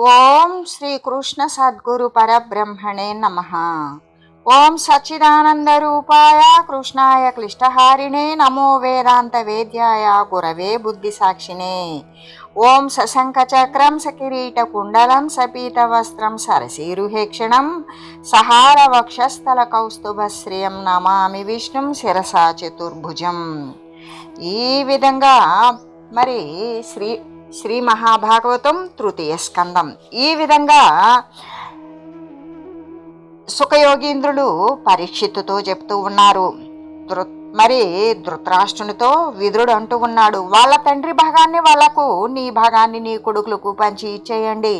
ఓం శ్రీ కృష్ణ సద్గురు పరబ్రహ్మణే నమః. ఓం సచ్చిదానంద రూపాయ కృష్ణాయ క్లిష్టహారిణే నమో వేదాంత వేద్యాయ గురవే బుద్ధి సాక్షిణే. ఓం సశంఖ చక్రం సకిరీట కుండలం సపీత వస్త్రం సరసీరుహేక్షణం సహార వక్షస్థల కౌస్తుభశ్రియం నమామి విష్ణుం శిరసా చతుర్భుజం. ఈ విధంగా మరి శ్రీ మహాభాగవతం తృతీయ స్కందం ఈ విధంగా సుఖయోగీంద్రులు పరీక్షిత్తుతో చెప్తూ ఉన్నారు. మరి ధృతరాష్ట్రునితో విదురుడు అంటూ ఉన్నాడు, వాళ్ళ తండ్రి భాగాన్ని వాళ్లకు, నీ భాగాన్ని నీ కొడుకులకు పంచి ఇచ్చేయండి,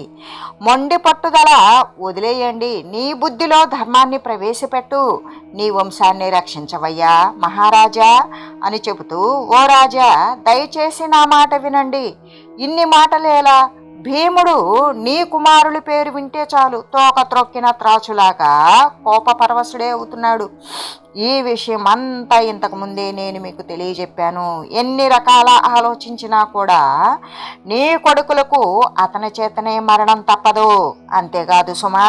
మొండి పట్టుదల వదిలేయండి, నీ బుద్ధిలో ధర్మాన్ని ప్రవేశపెట్టు, నీ వంశాన్ని రక్షించవయ్యా మహారాజా అని చెబుతూ, ఓ రాజా దయచేసి నా మాట వినండి. ఇన్ని మాటలేలా? భీముడు నీ కుమారుల పేరు వింటే చాలు తోక త్రొక్కిన త్రాచులాగా కోపపరవశుడే అవుతున్నాడు. ఈ విషయం అంతా ఇంతకుముందే నేను మీకు తెలియజెప్పాను. ఎన్ని రకాల ఆలోచించినా కూడా నీ కొడుకులకు అతని చేతనే మరణం తప్పదు. అంతేకాదు సుమా,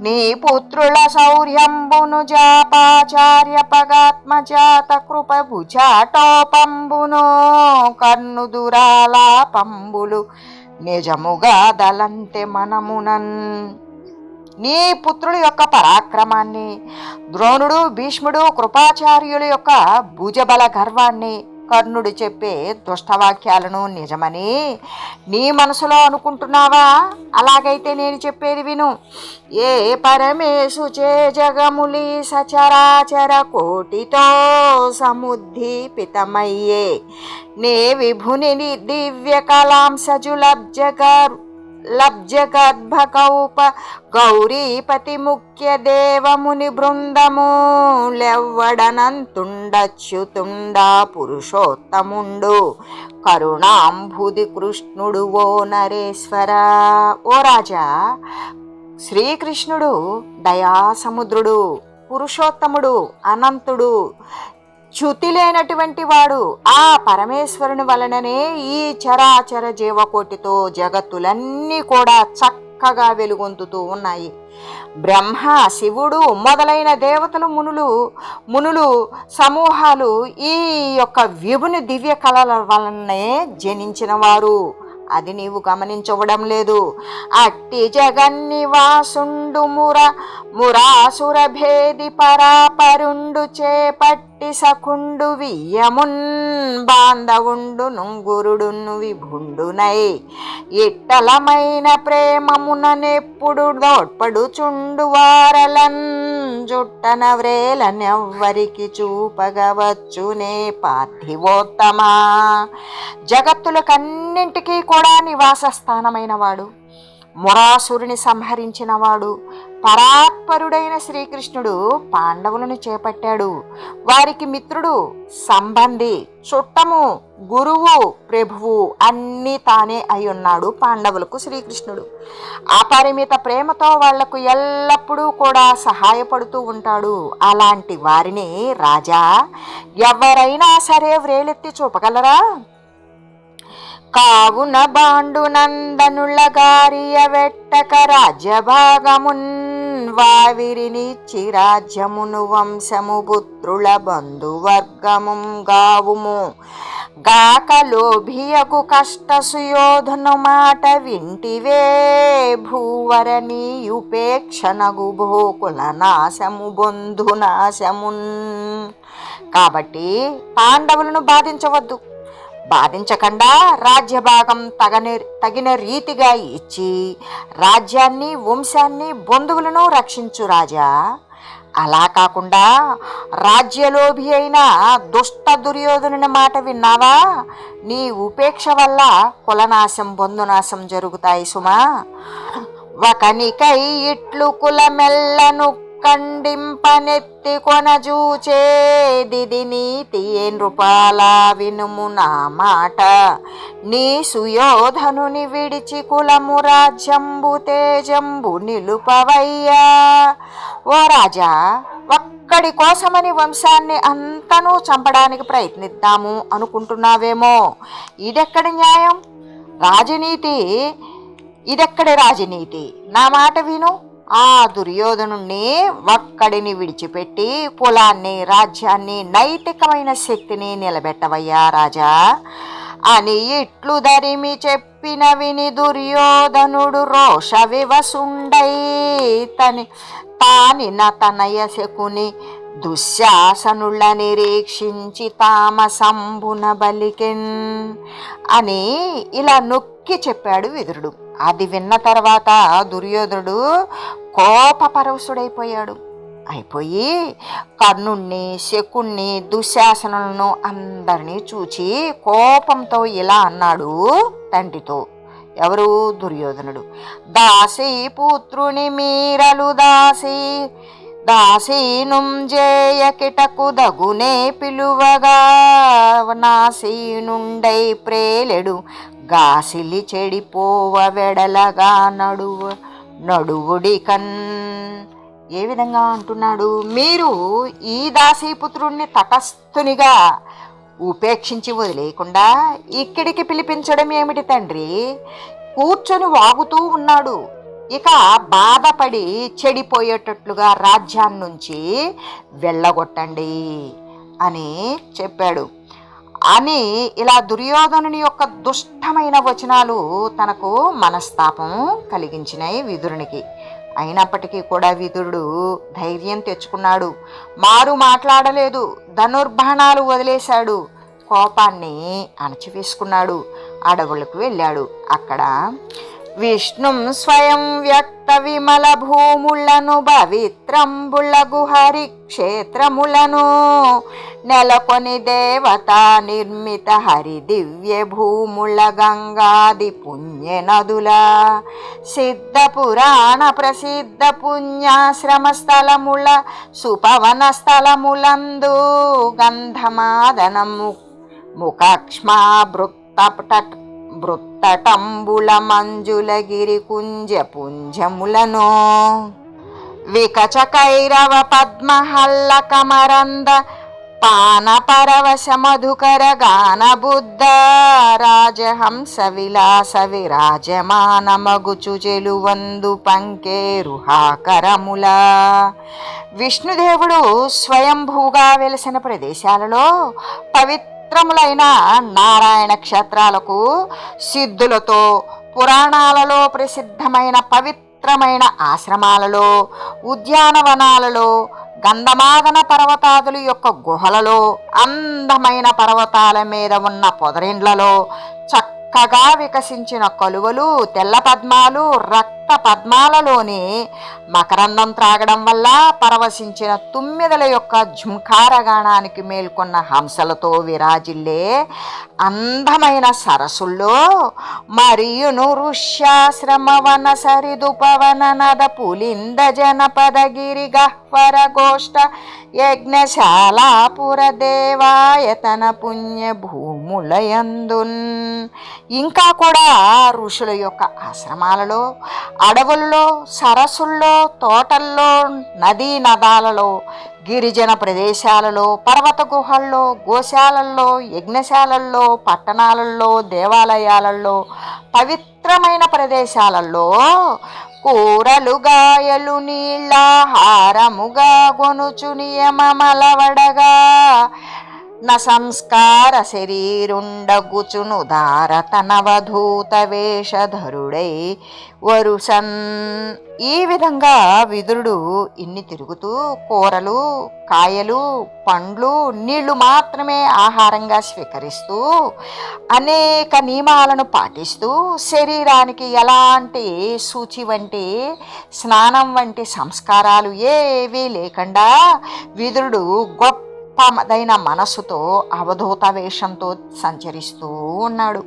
నీ పుత్రుల శౌర్యంబును జాపాచార్య పగాత్మజాత కృప భుజాటోపంబును కర్ణుదురాలా పంబులు నిజముగా దలంతే మనమునన్. నీ పుత్రుల యొక్క పరాక్రమాన్ని, ద్రోణుడు భీష్ముడు కృపాచార్యుల యొక్క భుజబల గర్వాన్ని, కర్ణుడు చెప్పే దుష్టవాక్యాలను నిజమని నీ మనసులో అనుకుంటున్నావా? అలాగైతే నేను చెప్పేది విను. ఏ పరమేశు చే జగములి సచరాచర కోటితో సముద్దీపితమయ్యే నే విభుని దివ్య కళాంసజు లబ్జగద్భకౌప గౌరీపతి ముఖ్య దేవముని బృందము లెవ్వడనంతుండచ్యుతుండా పురుషోత్తముండు కరుణాంబుది కృష్ణుడు ఓ నరేశ్వర. ఓ రాజా, శ్రీకృష్ణుడు దయాసముద్రుడు, పురుషోత్తముడు, అనంతుడు, చ్యుతి లేనటువంటి వాడు. ఆ పరమేశ్వరుని వలననే ఈ చరాచర జీవకోటితో జగత్తులన్నీ కూడా చక్కగా వెలుగొందుతూ ఉన్నాయి. బ్రహ్మ, శివుడు మొదలైన దేవతలు, మునులు సమూహాలు ఈ యొక్క విభుని దివ్య కళల వలనే జనించిన వారు. అది నీవు గమనించవడం లేదు. అట్టి జగన్నివాసుండు మురాసుర భేది పరాపరుండు చేపట్టి సకుండు వియ్యమున్ బాంధవుండు నుంగురుడును విభుండునై ఇట్టలమైన ప్రేమముననెప్పుడు దోడ్పడుచుండు వారలన్ జుట్టన వ్రేలనెవ్వరికి చూపగవచ్చునే పార్థివోత్తమా. జగత్తులకన్నింటికీ కూడా నివాస స్థానమైన వాడు, మురాసురుని సంహరించిన వాడు, పరాత్పరుడైన శ్రీకృష్ణుడు పాండవులను చేపట్టాడు. వారికి మిత్రుడు, సంబంధి, చుట్టము, గురువు, ప్రభువు అన్నీ తానే అయి ఉన్నాడు పాండవులకు శ్రీకృష్ణుడు. అపరిమిత ప్రేమతో వాళ్లకు ఎల్లప్పుడూ కూడా సహాయపడుతూ ఉంటాడు. అలాంటి వారిని రాజా ఎవరైనా సరే వ్రేలెత్తి చూపగలరా? కావున బాండు నందనుల గారియ వెట్టక రాజ్యభాగమున్ వావిరినిచ్చి రాజ్యమును వంశము పుత్రుల బంధువర్గము గావుము గాక లోభియకు కష్ట సుయోధను మాట వింటివే భూవరణి ఉపేక్షణగు భోకుల నాశము బంధునాశమున్. కాబట్టి పాండవులను బాధించవద్దు. బాధించకుండా రాజ్యభాగం తగిన రీతిగా ఇచ్చి రాజ్యాన్ని, వంశాన్ని, బంధువులను రక్షించు రాజా. అలా కాకుండా రాజ్యలోభి అయిన దుష్ట దుర్యోధనుని మాట విన్నావా? నీ ఉపేక్ష వల్ల కులనాశం, బంధునాశం జరుగుతాయి సుమా. ఒకనికై ఇట్లు కులమెల్లను కండింపనెత్తి కొనజూచేది నీతి ఏ నృపాల వినుము నా మాట. నీ సుయోధనుని విడిచి కులము రాజ్యంబు తేజంబు నిలుపవయ్యా. ఓ రాజా, ఒక్కడి కోసమని వంశాన్ని అంతనూ చంపడానికి ప్రయత్నిద్దాము అనుకుంటున్నావేమో. ఇదెక్కడి న్యాయం? రాజనీతి ఇదెక్కడి రాజనీతి? నా మాట విను. ఆ దుర్యోధనుణ్ణి ఒక్కడిని విడిచిపెట్టి కులాన్ని, రాజ్యాన్ని, నైతికమైన శక్తిని నిలబెట్టవయ్యా రాజా అని ఇట్లు దరిమి చెప్పిన విని దుర్యోధనుడు రోష వివసుండై తానిన తనయ శకుని దుశ్శాసనుల నిరీక్షించి తామసంబున బలికెన్ అని ఇలా నొక్కి చెప్పాడు విదురుడు. అది విన్న తర్వాత దుర్యోధనుడు కోపపరవశుడైపోయాడు. అయిపోయి కర్ణుణ్ణి, శకుణ్ణి, దుశ్శాసనులను అందరినీ చూచి కోపంతో ఇలా అన్నాడు తండ్రితో. ఎవరు? దుర్యోధనుడు. దాసీ పుత్రుని మీరలు దాసీనుం జేయకిటకు దగునే పిలువగా నాసీనుండై ప్రేలెడు గాసిలి చెడిపోవ వెడలగా నడువుడి కన్. ఏ విధంగా అంటున్నాడు? మీరు ఈ దాసీపుత్రుణ్ణి తటస్థునిగా ఉపేక్షించి వదిలేయకుండా ఇక్కడికి పిలిపించడం ఏమిటి తండ్రి? కూర్చొని వాగుతూ ఉన్నాడు. ఇక బాధపడి చెడిపోయేటట్లుగా రాజ్యాన్నించి వెళ్ళగొట్టండి అని చెప్పాడు. అని ఇలా దుర్యోధనుని యొక్క దుష్టమైన వచనాలు తనకు మనస్తాపం కలిగించినాయి విదురునికి. అయినప్పటికీ కూడా విదురుడు ధైర్యం తెచ్చుకున్నాడు. మారు మాట్లాడలేదు. ధనుర్బాణాలు వదిలేశాడు. కోపాన్ని అణచివేసుకున్నాడు. అడవులకు వెళ్ళాడు. అక్కడ విష్ణుం స్వయం వ్యక్త విమల భూములను పవిత్రంబులగు హరి క్షేత్రములను నెలకొని దేవత నిర్మిత హరి దివ్య భూముల గంగాది పుణ్య నదుల సిద్ధ పురాణ ప్రసిద్ధ పుణ్యాశ్రమ స్థలముల సుపవన స్థలములందు గంధమాదనము ముఖక్ష్మా బృత్తటంబుల మంజులగిరి కుంజ పుంజములను వికచ కైరవ పద్మహల్ల కమరంద పాన పరవశ మధుకర గాన బుద్ధ రాజహంస విలాస విరాజమాన మగుచు చెలువందు పంకేరుహాకరముల. విష్ణుదేవుడు స్వయంభూగా వెలసిన ప్రదేశాలలో పవిత్రములైన నారాయణ క్షేత్రాలకు సిద్ధులతో, పురాణాలలో ప్రసిద్ధమైన పవిత్రమైన ఆశ్రమాలలో, ఉద్యానవనాలలో, గంధమాదన పర్వతాదుల యొక్క గుహలలో, అందమైన పర్వతాల మీద ఉన్న పొదరిండ్లలో చక్కగా వికసించిన కలువలు, తెల్ల పద్మాలు, రక్త పద్మాలలోని మకరందం త్రాగడం వల్ల పరవశించిన తుమ్మెదల యొక్క ఝుంకారగానానికి మేల్కొన్న హంసలతో విరాజిల్లే అందమైన సరస్సుల్లో మరియును ఋష్యాశ్రమ వన సరిదుపవన నద పులింద జనపదగిరి గహ్వర గోష్ఠ యజ్ఞశాలాపుర దేవాయతన పుణ్య భూములయందున్. ఇంకా కూడా ఋషుల యొక్క ఆశ్రమాలలో, అడవుల్లో, సరస్సుల్లో, తోటల్లో, నదీ నదాలలో, గిరిజన ప్రదేశాలలో, పర్వత గుహల్లో, గోశాలల్లో, యజ్ఞశాలల్లో, పట్టణాలలో, దేవాలయాలలో, పవిత్రమైన ప్రదేశాలలో కూరలు, గాయలు, నీళ్ళాహారముగా గొనుచు నియమమలవడగా న సంస్కార శరీరుండగుచును దారతనవధూత వేషధరుడై వరుసన్. ఈ విధంగా విదురుడు ఇన్ని తిరుగుతూ కూరలు, కాయలు, పండ్లు, నీళ్లు మాత్రమే ఆహారంగా స్వీకరిస్తూ అనేక నియమాలను పాటిస్తూ శరీరానికి ఎలాంటి శుచి వంటి, స్నానం వంటి సంస్కారాలు ఏవీ లేకుండా విదురుడు గొప్పదైన మనస్సుతో అవధూత వేషంతో సంచరిస్తూ ఉన్నాడు.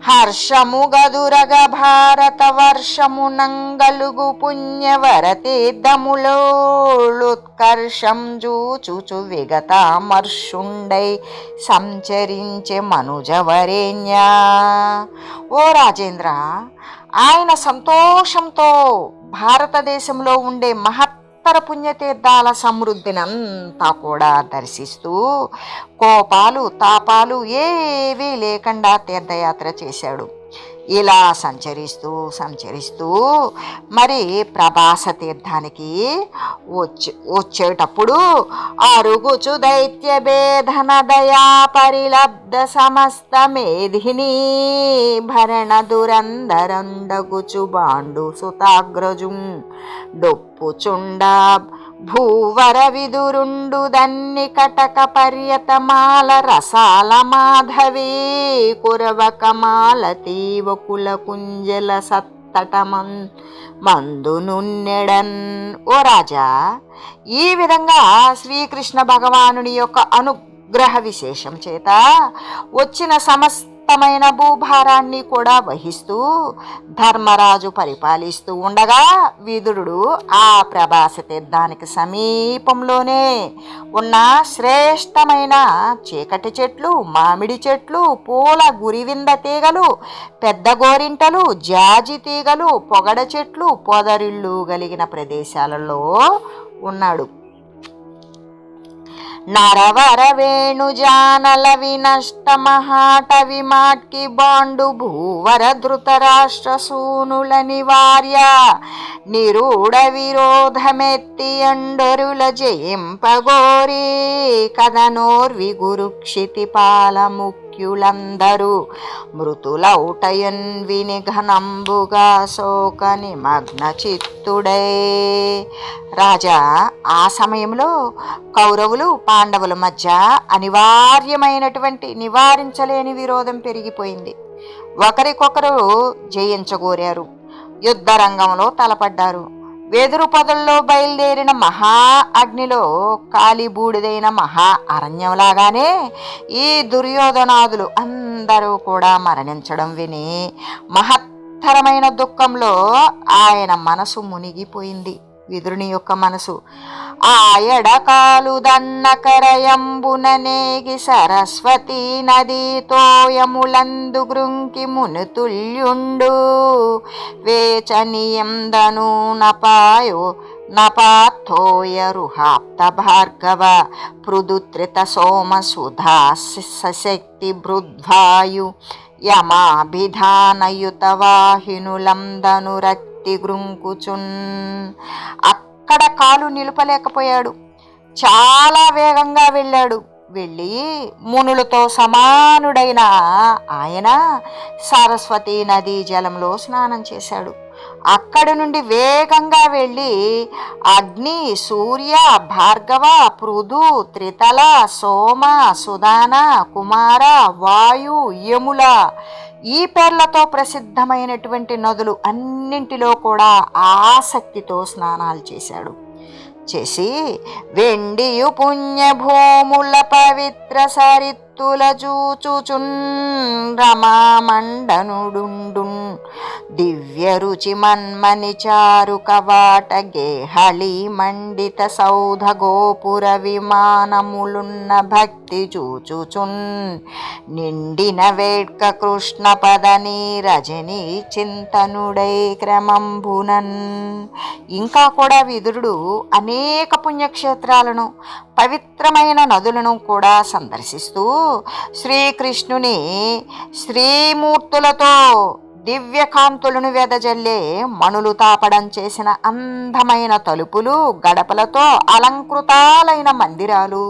హర్షము గదురగ భారత వర్షము నంగలుగు పుణ్యవరతీర్థములోత్కర్షం జూచుచు విగతామర్షుండై సంచరించే మనుజవరేణ్య. ఓ రాజేంద్ర, ఆయన సంతోషంతో భారతదేశంలో ఉండే మహత్తర పుణ్యతీర్థాల సమృద్ధిని అంతా కూడా దర్శిస్తూ కోపాలు, తాపాలు ఏవీ లేకుండా తీర్థయాత్ర చేశాడు. ఇలా సంచరిస్తూ మరి ప్రభాస తీర్థానికి వచ్చేటప్పుడు అరుగుచు దైత్య భేదన దయా పరిలబ్ధ సమస్త మేధిని భరణ దురందరండగుచు బాండు సుతాగ్రజుం డొప్పుచుండ భూవర విదురుండు దన్ని కటక పర్యతమాల రసాల మాధవీ కురవకమాల తీవకుల కుంజల సత్తటమన్ మందునున్నెడన్. ఓ రాజా, ఈ విధంగా శ్రీకృష్ణ భగవానుని యొక్క అనుగ్రహ విశేషం చేత వచ్చిన సమస్తమైన భూభారాన్ని కూడా వహిస్తూ ధర్మరాజు పరిపాలిస్తూ ఉండగా విదురుడు ఆ ప్రభాస తీర్థానికి సమీపంలోనే ఉన్న శ్రేష్టమైన చీకటి చెట్లు, మామిడి చెట్లు, పూల గురివింద తీగలు, పెద్ద గోరింటలు, జాజి తీగలు, పొగడ చెట్లు, పొదరిళ్ళు కలిగిన ప్రదేశాలలో ఉన్నాడు. నరవర వేణు జానల వినష్ట మహాట విమాట్కి బాండు భూవర ధృతరాష్ట్ర సూనుల నివార్య నిరూఢ విరోధమెత్తి అండరుల జయింపగోరి కథనోర్వి గురు క్షితిపాల ముఖ్యులందరూ మృతులౌటయన్ విని ఘనంబుగా శోక నిమగ్న చిత్తుడై. రాజా, ఆ సమయంలో కౌరవులు పాండవుల మధ్య అనివార్యమైనటువంటి నివారించలేని విరోధం పెరిగిపోయింది. ఒకరికొకరు జయించగోరారు. యుద్ధ రంగంలో తలపడ్డారు. వెదురు పొదల్లో బయలుదేరిన మహా అగ్నిలో కాలిబూడిదైన మహా అరణ్యంలాగానే ఈ దుర్యోధనాదులు అందరూ కూడా మరణించడం విని మహత్తరమైన దుఃఖంలో ఆయన మనసు మునిగిపోయింది. విదురుని యొక్క మనసు ఆయడకాలు దన్నకరయంబున నేగి సరస్వతీ నదీ తోయములందు గృంకి మునుతుల్యుండు వేచనీయందను నపాథోయ రుహాప్త భార్గవ పృదుత్రిత సోమ సుధా సశక్తి బృద్వాయు యమాభిధానయుత వాహినులందను రక్తి గృంకుచున్. అక్కడ కాలు నిలుపలేకపోయాడు. చాలా వేగంగా వెళ్ళి మునులతో సమానుడైన ఆయన సరస్వతీ నదీ జలంలో స్నానం చేశాడు. అక్కడి నుండి వేగంగా వెళ్ళి అగ్ని, సూర్య, భార్గవ, పృథు, త్రితల, సోమ, సుదాన, కుమార, వాయు, యముల ఈ పేర్లతో ప్రసిద్ధమైనటువంటి నదులు అన్నింటిలో కూడా ఆసక్తితో స్నానాలు చేసి వెండియు పుణ్యభూముల పవిత్ర సరిత్తుల చూచుచున్ రమామండనుడుండున్ దివ్య రుచి మన్మని చారు కవాట గేహళి మండిత సౌధ గోపుర విమానములున్న భక్తి చూచుచున్ నిండిన వేడ్క కృష్ణ పదని రజనీ చింతనుడై క్రమంబునన్. ఇంకా కూడా విదురుడు అనేక పుణ్యక్షేత్రాలను, పవిత్రమైన నదులను కూడా సందర్శిస్తూ శ్రీకృష్ణుని శ్రీమూర్తులతో దివ్యకాంతులను వెదజల్లే మణులు తాపడం చేసిన అందమైన తలుపులు, గడపలతో అలంకృతాలైన మందిరాలు,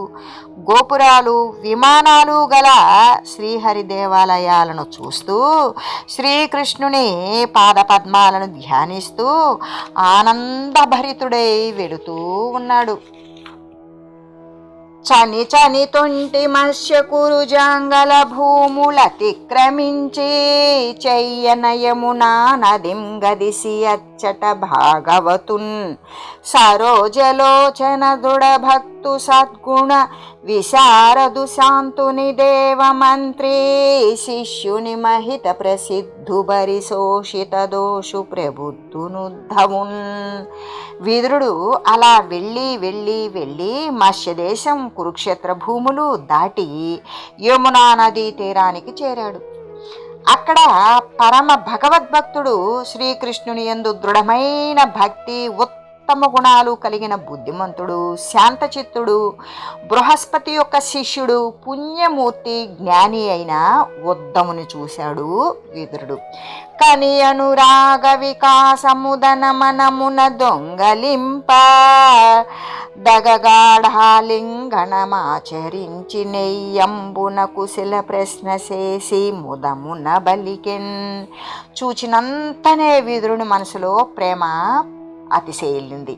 గోపురాలు, విమానాలు గల శ్రీహరి దేవాలయాలను చూస్తూ శ్రీకృష్ణుని పాదపద్మాలను ధ్యానిస్తూ ఆనందభరితుడై వెళుతూ ఉన్నాడు. చని తొంటి మత్స్యకురు జాంగల భూములతిక్రమించి చెయ్యనయమునా నదిం గదిసి అచ్చట భాగవతున్ సరోజలోచన దృఢ భక్తు సద్గుణ విశారదు శాంతుని దేవమంత్రి శిష్యుని మహిత ప్రసిద్ధు బరి శోషిత దోషు ప్రబుద్ధునుద్ధవున్. విదురుడు అలా వెళ్ళి మత్స్యదేశం, కురుక్షేత్ర భూములు దాటి యమునా నదీ తీరానికి చేరాడు. అక్కడ పరమ భగవద్భక్తుడు శ్రీకృష్ణుని యందు దృఢమైన భక్తి, ఉత్తమ గుణాలు కలిగిన బుద్ధిమంతుడు, శాంతచిత్తుడు, బృహస్పతి యొక్క శిష్యుడు, పుణ్యమూర్తి, జ్ఞాని అయిన ఉద్ధముని చూశాడు విదురుడు. కని అనురాగ వికాసముదన మనమున దొంగలింప దగగాఢాలింగణమాచరించి నెయ్యంబున కుశల ప్రశ్న చేసి ముదమున బలికెన్. చూచినంతనే విదురుని మనసులో ప్రేమ అతిశయిల్లింది.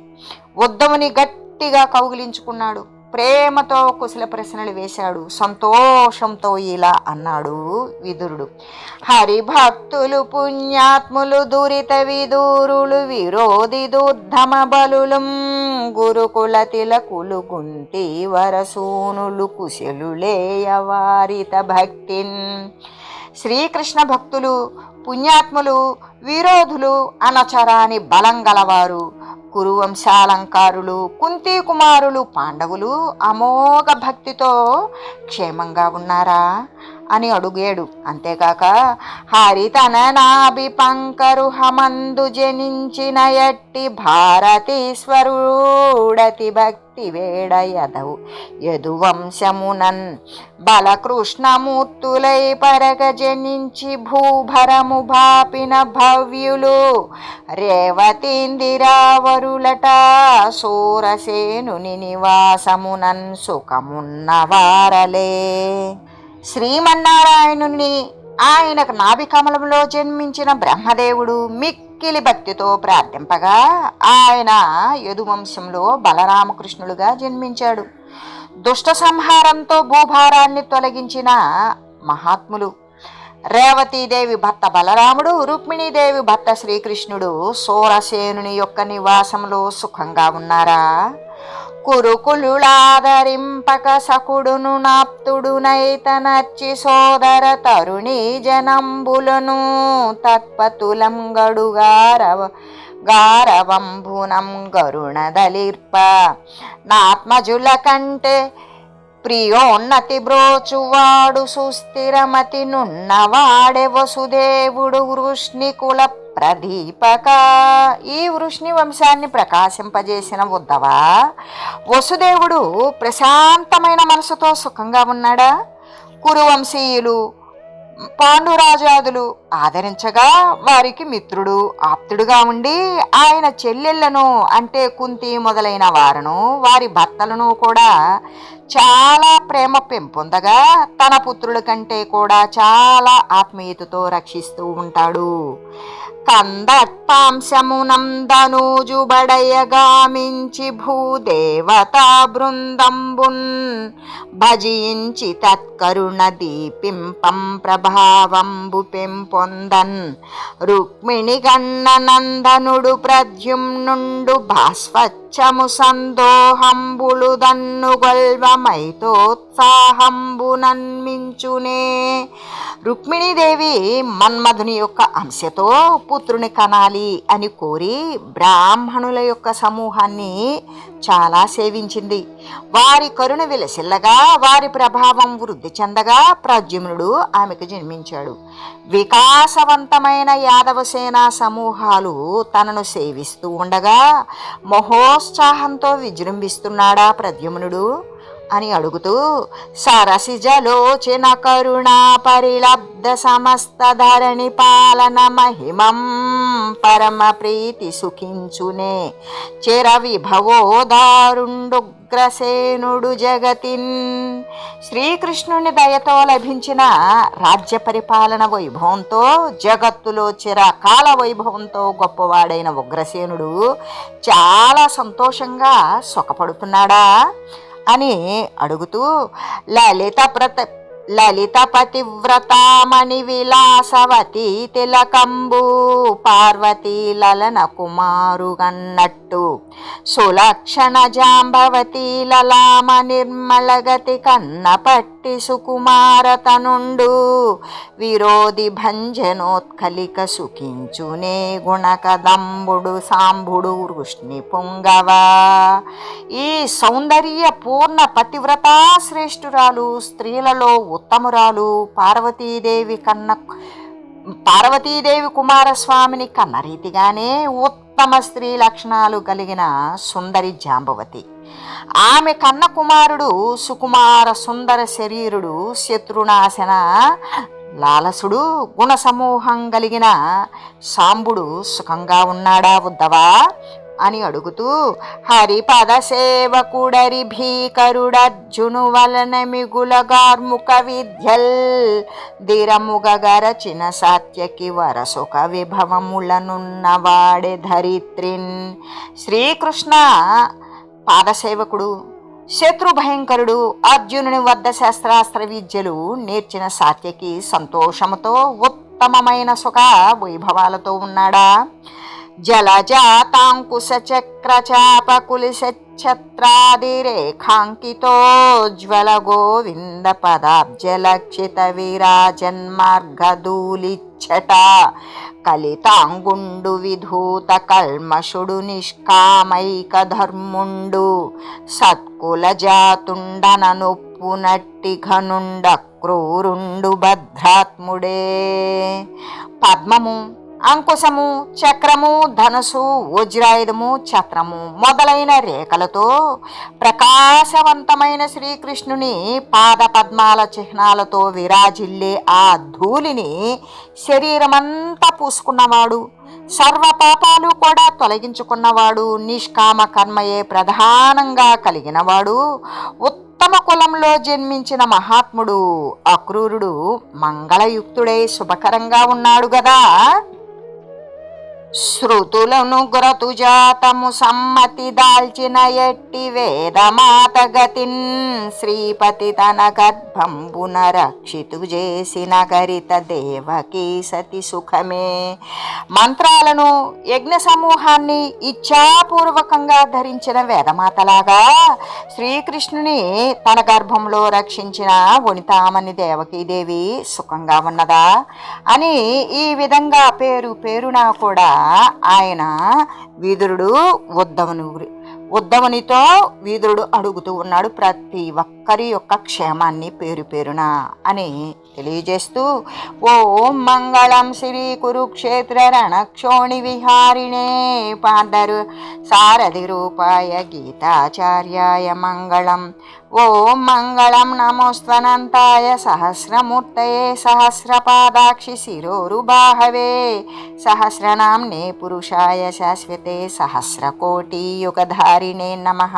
ఉద్ధవుని గట్టిగా కౌగిలించుకున్నాడు. ప్రేమతో కుశల ప్రశ్నలు వేశాడు. సంతోషంతో ఇలా అన్నాడు విదురుడు: హరిభక్తులు పుణ్యాత్ములు దురిత విదూరులు విరోధి దుర్ధమ బలులు గురుకుల తిలకులు గుంటి వరసూనులు కుశలులేయవారిత భక్తిన్. శ్రీకృష్ణ భక్తులు, పుణ్యాత్ములు, విరోధులు, అనచరాని బలం గలవారు, కురువంశాలంకారులు, కుంతి కుమారులు, పాండవులు అమోఘ భక్తితో క్షేమంగా ఉన్నారా అని అడుగాడు. అంతేకాక హరితననాభి పంకరుహమందు జనించిన ఎట్టి భారతీశ్వరుడతి భక్తి వేడ యదువంశమునన్ బలకృష్ణమూర్తులై పరగ జనించి భూభరము భాపిన భవ్యులు రేవతీందిరావరులట సూరసేనుని నివాసమునన్ సుఖమున్నవారలే. శ్రీమన్నారాయణుని ఆయనకు నాభికమలంలో జన్మించిన బ్రహ్మదేవుడు మిక్కిలి భక్తితో ప్రార్థింపగా ఆయన యదువంశంలో బలరామకృష్ణులుగా జన్మించాడు. దుష్ట సంహారంతో భూభారాన్ని తొలగించిన మహాత్ములు రేవతీదేవి భర్త బలరాముడు, రుక్మిణీదేవి భర్త శ్రీకృష్ణుడు సూరసేనుని యొక్క నివాసంలో సుఖంగా ఉన్నారా? కురుకులులాదరింపక సకుడును నాప్తుడునైతనచ్చి సోదర తరుణీ జనంబులను తత్పతులం గారవంభునం గరుణదలిర్ప నాత్మజుల కంటే ప్రియోన్నతి బ్రోచువాడు సుస్థిరమతి నున్నవాడే వసుదేవుడు వృష్ణికుల ప్రదీపక. ఈ వృష్ణి వంశాన్ని ప్రకాశింపజేసిన ఉద్ధవా, వసుదేవుడు ప్రశాంతమైన మనసుతో సుఖంగా ఉన్నాడా? కురువంశీయులు, పాండురాజాదులు ఆదరించగా వారికి మిత్రుడు, ఆప్తుడుగా ఉండి ఆయన చెల్లెళ్లను అంటే కుంతి మొదలైన వారును వారి భర్తలను కూడా చాలా ప్రేమ పెంపొందగా తన పుత్రుల కంటే కూడా చాలా ఆత్మీయతతో రక్షిస్తూ ఉంటాడు. కందత్పాంశమునందనూజు బడయగామించి భూదేవతా బృందంబున్ భజించి తత్కరుణ దీపింపం ప్రభావంబు పెంపొందన్ రుక్మిణి గణనందనుడు ప్రద్యుమ్నుండు భాస్వచ్చము సందోహంబులు దన్ను గొల్వమైతోత్సాహంబు నన్మించునే. రుక్మిణీదేవి మన్మధుని యొక్క అంశతో పుత్రుని కనాలి అని కోరి బ్రాహ్మణుల యొక్క సమూహాన్ని చాలా సేవించింది. వారి కరుణ విలసిల్లగా వారి ప్రభావం వృద్ధి చెందగా ప్రద్యుమ్నుడు ఆమెకు జన్మించాడు. వికాసవంతమైన యాదవ సేనా సమూహాలు తనను సేవిస్తూ ఉండగా మహోత్సాహంతో విజృంభిస్తున్నాడా ప్రద్యుమ్నుడు అని అడుగుతూ సరసిజలోచన కరుణా పరిలబ్ధ సమస్త ధరణి పాలన మహిమం పరమ ప్రీతి సుఖించునే చిర విభవోదారుండుగ్రసేనుడు జగతిన్. శ్రీకృష్ణుని దయతో లభించిన రాజ్య పరిపాలన వైభవంతో జగత్తులో చిరకాల వైభవంతో గొప్పవాడైన ఉగ్రసేనుడు చాలా సంతోషంగా సుఖపడుతున్నాడా అని అడుగుతూ లలిత పతివ్రతామణి విలాసవతి తిలకంబు పార్వతీ లలన కుమారుగన్నట్టు సులక్షణ జాంబవతి లలామ నిర్మలగతి కన్నపట్టి సుకుమారతనుండు విరోధి భంజనోత్కలిక సుఖించునే గుణకదంబుడు సాంబుడు వృష్ణి పొంగవా. ఈ సౌందర్య పూర్ణ పతివ్రతా శ్రేష్ఠురాలు, స్త్రీలలో ఉత్తమురాలు, పార్వతీదేవి కన్న పార్వతీదేవి కుమారస్వామిని కన్న రీతిగానే ఉత్తమ స్త్రీ లక్షణాలు కలిగిన సుందరి జాంబవతి. ఆమె కన్న కుమారుడు సుకుమార సుందర శరీరుడు శత్రునాశన లాలసుడు గుణ సమూహం కలిగిన సాంబుడు సుఖంగా ఉన్నాడా ఉద్దవా అని అడుగుతూ, హరిపద సేవకుడరి భీకరుడర్జును వలన మిగుల గార్ముఖ విద్యల్ దిరముగరచిన సాత్యకి వరసుఖ విభవములనున్నవాడే ధరిత్రిన్. శ్రీకృష్ణ పాదసేవకుడు శత్రుభయంకరుడు అర్జునుని వద్ద శస్త్రాస్త్ర విద్యలు నేర్చిన సాత్యకి సంతోషముతో ఉత్తమమైన సుఖ వైభవాలతో ఉన్నాడా? జలజాతాంకుశ చక్ర చాపకులిశత్రాదిరేఖాంకితోజ్వల గోవింద పదాబ్జలక్షిత విరాజన్మార్గధూలిచ్చట కలితాంగుండు విధూత కల్మషుడు నిష్కామైక ధర్ముండు సత్కుల జాతుండననొప్పు నట్టి ఘనుండ క్రూరుండు భద్రాత్ముడే. పద్మము, అంకుశము, చక్రము, ధనుసు, వజ్రాయుధము, ఛత్రము మొదలైన రేఖలతో ప్రకాశవంతమైన శ్రీకృష్ణుని పాద పద్మాల చిహ్నాలతో విరాజిల్లే ఆ ధూళిని శరీరమంతా పూసుకున్నవాడు, సర్వ పాపాలు కూడా తొలగించుకున్నవాడు, నిష్కామ కర్మయే ప్రధానంగా కలిగినవాడు, ఉత్తమ కులంలో జన్మించిన మహాత్ముడు, అక్రూరుడు, మంగళయుక్తుడై శుభకరంగా ఉన్నాడు గదా. శృతులను గ్రతుజాతము సమ్మతి దాల్చిన ఎట్టి వేదమాత గతిన్ శ్రీపతి తన గర్భంబున రక్షితు చేసిన గరిత దేవకీ సతి సుఖమే. మంత్రాలను యజ్ఞ సమూహాన్ని ఇచ్ఛాపూర్వకంగా ధరించిన వేదమాతలాగా శ్రీకృష్ణుని తన గర్భంలో రక్షించిన వనితామణి దేవకీదేవి సుఖంగా ఉన్నదా అని ఈ విధంగా పేరు పేరున కూడా ఆయన విదురుడు ఉద్ధవునితో విదురుడు అడుగుతూ ఉన్నాడు ప్రతి ఒక్కరి యొక్క క్షేమాన్ని పేరు పేరున అని తెలియజేస్తూ, ఓం మంగళం శ్రీ కురుక్షేత్ర రణక్షోణి విహారిణే పాండరు సారథి రూపాయ గీతాచార్యాయ మంగళం. ఓం మంగళం నమోస్త్వనంతాయ సహస్రమూర్తయే సహస్రపాదాక్షి శిరోరుబాహవే సహస్రనామ్నే పురుషాయ శాశ్వతే సహస్రకోటి యుగధారిణే నమః.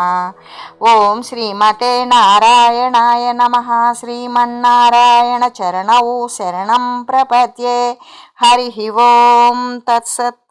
ఓం శ్రీమతే నారాయణాయ నమః. శ్రీమన్నారాయణ చరణౌ శరణం ప్రపద్యే. హరి ఓం తత్సత్.